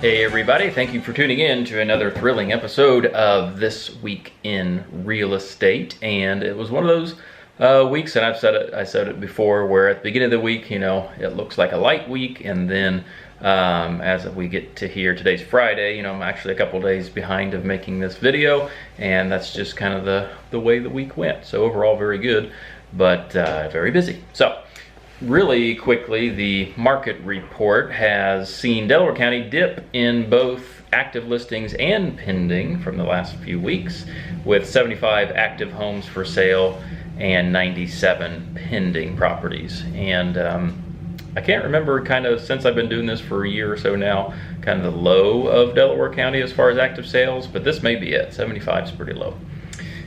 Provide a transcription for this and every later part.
Hey everybody, thank you for tuning in to another thrilling episode of This Week in Real Estate. And it was one of those weeks, and I said it before, where at the beginning of the week, it looks like a light week, and then as we get to here, today's Friday, I'm actually a couple days behind of making this video, and that's just kind of the way the week went. So overall very good, but very busy. So really quickly, the market report has seen Delaware County dip in both active listings and pending from the last few weeks, with 75 active homes for sale and 97 pending properties. And I can't remember, kind of since I've been doing this for a year or so now, kind of the low of Delaware County as far as active sales, but this may be it. 75 is pretty low.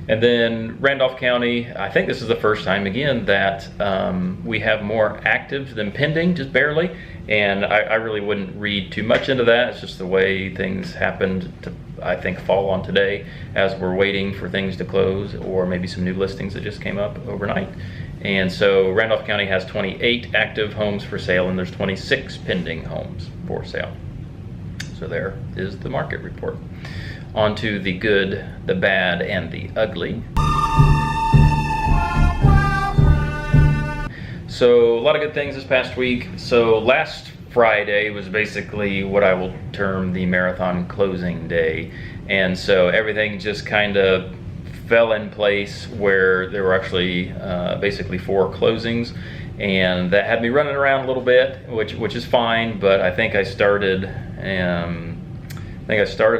And then Randolph County, I think this is the first time again that we have more active than pending, just barely. And I really wouldn't read too much into that. It's just the way things happened to, I think, fall on today as we're waiting for things to close, or maybe some new listings that just came up overnight. And so Randolph County has 28 active homes for sale, and there's 26 pending homes for sale. So there is the market report. On to the good, the bad, and the ugly. So a lot of good things this past week. So last Friday was basically what I will term the marathon closing day. And so everything just kind of fell in place, where there were actually basically 4 closings. And that had me running around a little bit, which is fine, but I think I started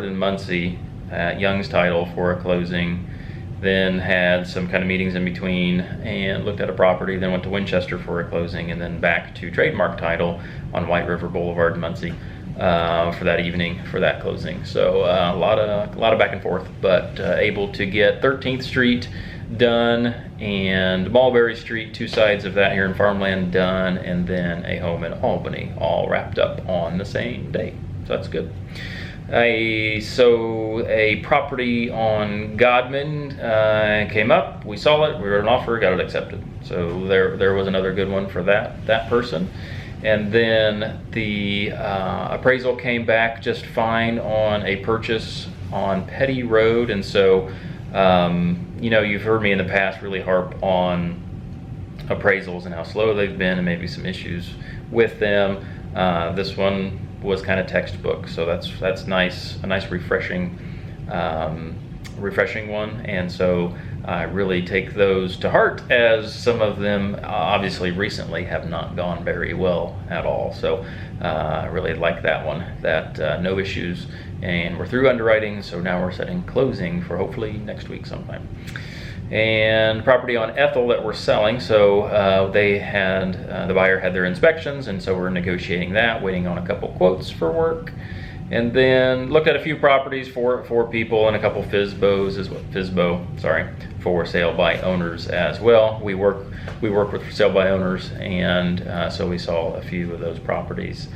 in Muncie at Young's Title for a closing, then had some kind of meetings in between and looked at a property, then went to Winchester for a closing, and then back to Trademark Title on White River Boulevard in Muncie for that evening for that closing. So a lot of back and forth, but able to get 13th Street done and Mulberry Street, 2 sides of that here in Farmland done, and then a home in Albany, all wrapped up on the same day. So that's good. So a property on Godman came up. We saw it. We wrote an offer, got it accepted. So there was another good one for that person. And then the appraisal came back just fine on a purchase on Petty Road. And so you've heard me in the past really harp on appraisals and how slow they've been, and maybe some issues with them. This one was kind of textbook, so that's nice, a nice refreshing one. And so I really take those to heart, as some of them obviously recently have not gone very well at all. So I really like that one, that no issues, and we're through underwriting, so now we're setting closing for hopefully next week sometime. And property on Ethel that we're selling, so they had the buyer had their inspections, and so we're negotiating that, waiting on a couple quotes for work. And then looked at a few properties for people, and a couple FSBO for sale by owners as well. We work with for sale by owners, and so we saw a few of those properties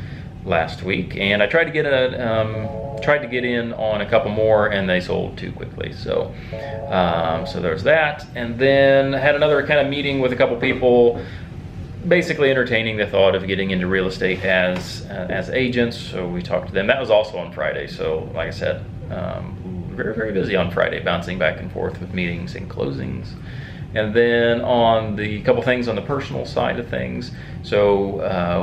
last week, and I tried to get in on a couple more, and they sold too quickly. So so there's that. And then I had another kind of meeting with a couple people, basically entertaining the thought of getting into real estate as agents. So we talked to them. That was also on Friday. So like I said, very, very busy on Friday, bouncing back and forth with meetings and closings. And then on the couple things on the personal side of things, so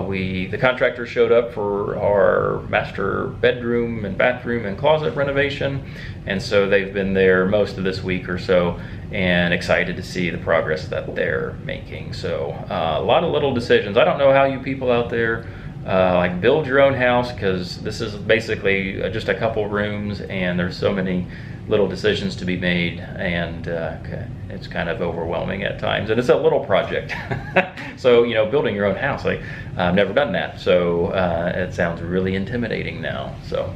the contractor showed up for our master bedroom and bathroom and closet renovation, and so they've been there most of this week or so, and excited to see the progress that they're making. So a lot of little decisions. I don't know how you people out there like build your own house, because this is basically just a couple rooms, and there's so many little decisions to be made, and it's kind of overwhelming at times, and it's a little project. So building your own house, I've never done that, so it sounds really intimidating now. So,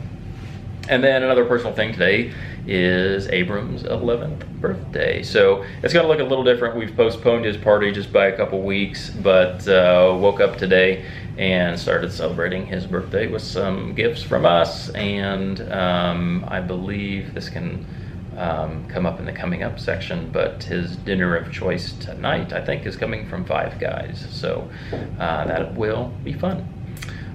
and then another personal thing today is Abram's 11th birthday, so it's going to look a little different. We've postponed his party just by a couple weeks, but woke up today and started celebrating his birthday with some gifts from us, and I believe this can come up in the coming up section, but his dinner of choice tonight, I think, is coming from Five Guys, so that will be fun.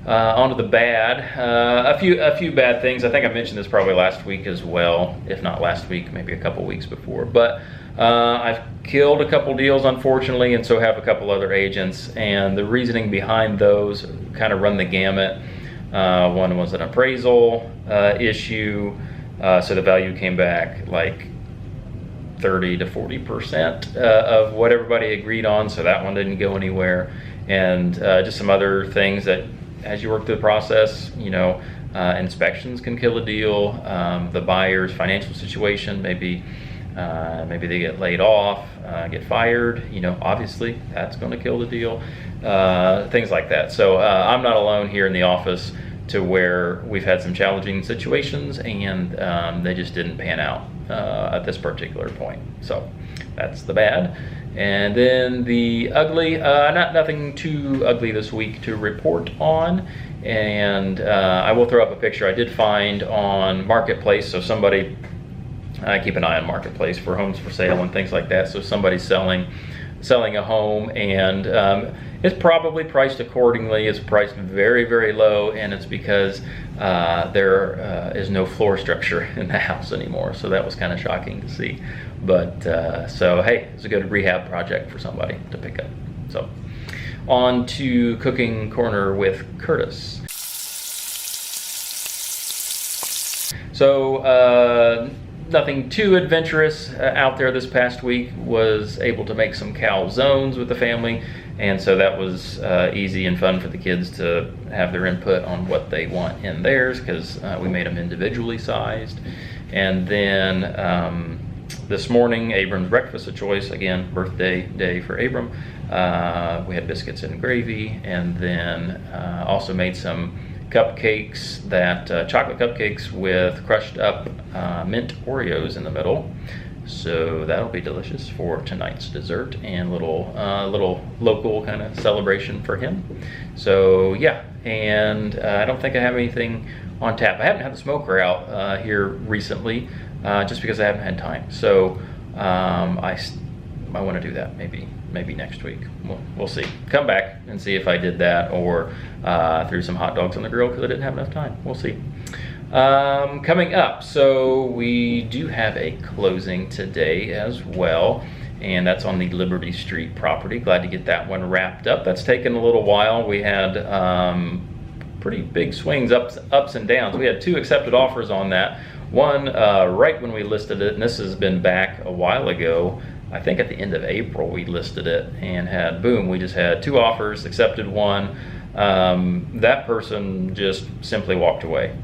On to the bad. A few bad things. I think I mentioned this probably last week as well, if not last week, maybe a couple weeks before. But I've killed a couple deals, unfortunately, and so have a couple other agents. And the reasoning behind those kind of run the gamut. One was an appraisal issue, so the value came back like 30 to 40% of what everybody agreed on, so that one didn't go anywhere. And just some other things that, as you work through the process, inspections can kill a deal. The buyer's financial situation, maybe they get laid off, get fired, obviously that's going to kill the deal. Things like that. So I'm not alone here in the office to where we've had some challenging situations, and they just didn't pan out at this particular point. So that's the bad. And then the ugly, nothing too ugly this week to report on. And I will throw up a picture I did find on Marketplace. So somebody, I keep an eye on Marketplace for homes for sale and things like that. So somebody's selling a home, and it's probably priced accordingly. It's priced very, very low, and it's because there is no floor structure in the house anymore. So that was kind of shocking to see. But so hey, it's a good rehab project for somebody to pick up. So on to Cooking Corner with Curtis. So nothing too adventurous out there this past week. Was able to make some calzones with the family, and so that was easy and fun for the kids to have their input on what they want in theirs, because we made them individually sized. And then this morning, Abram's breakfast of choice, again, birthday day for Abram. We had biscuits and gravy, and then also made some cupcakes, chocolate cupcakes with crushed up mint Oreos in the middle. So that'll be delicious for tonight's dessert, and little local kind of celebration for him. So yeah, and I don't think I have anything on tap. I haven't had the smoker out here recently, just because I haven't had time. So I want to do that maybe next week. We'll see. Come back and see if I did that, or threw some hot dogs on the grill because I didn't have enough time. We'll see. Coming up, so we do have a closing today as well, and that's on the Liberty Street property. Glad to get that one wrapped up. That's taken a little while. We had pretty big swings, ups and downs. We had 2 accepted offers on that. One right when we listed it, and this has been back a while ago. I think at the end of April we listed it, and we just had 2 offers, accepted one. That person just simply walked away,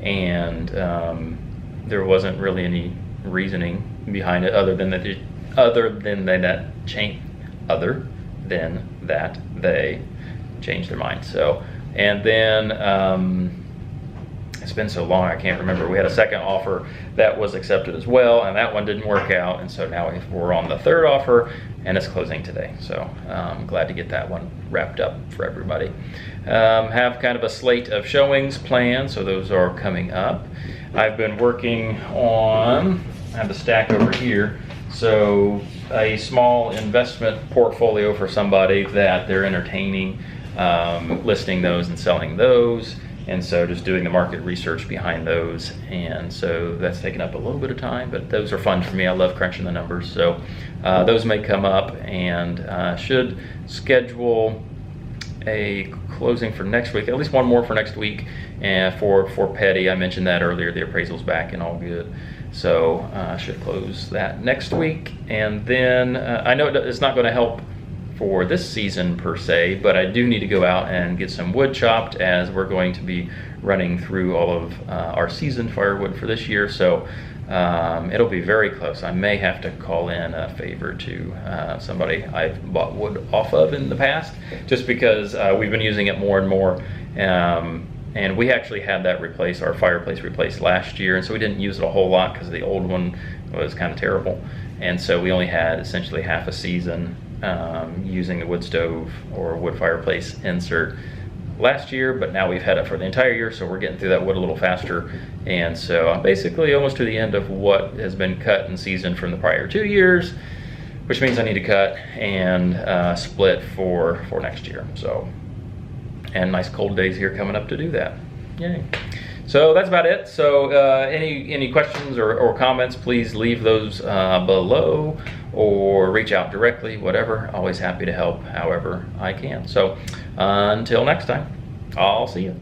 and there wasn't really any reasoning behind it other than that they changed their mind. So, and then it's been so long I can't remember. We had a second offer that was accepted as well, and that one didn't work out, and so now we're on the 3rd offer, and it's closing today. So I'm glad to get that one wrapped up for everybody. Have kind of a slate of showings planned, so those are coming up. I've been working on, I have the stack over here, so a small investment portfolio for somebody that they're entertaining, listing those and selling those. And so just doing the market research behind those. And so that's taken up a little bit of time, but those are fun for me. I love crunching the numbers. So those may come up, and should schedule a closing for next week, at least one more for next week. And for Petty, I mentioned that earlier, the appraisal's back and all good. So I should close that next week. And then I know it's not going to help for this season per se, but I do need to go out and get some wood chopped, as we're going to be running through all of our seasoned firewood for this year. So it'll be very close. I may have to call in a favor to somebody I've bought wood off of in the past, just because we've been using it more and more. And we actually had that our fireplace replaced last year, and so we didn't use it a whole lot because the old one was kind of terrible. And so we only had essentially half a season using the wood stove or wood fireplace insert last year, but now we've had it for the entire year, so we're getting through that wood a little faster. And so I'm basically almost to the end of what has been cut and seasoned from the prior 2 years, which means I need to cut and split for next year. So and nice cold days here coming up to do that. Yay. So that's about it. So any questions or comments, please leave those below, or reach out directly, whatever. Always happy to help however I can. So until next time, I'll see you.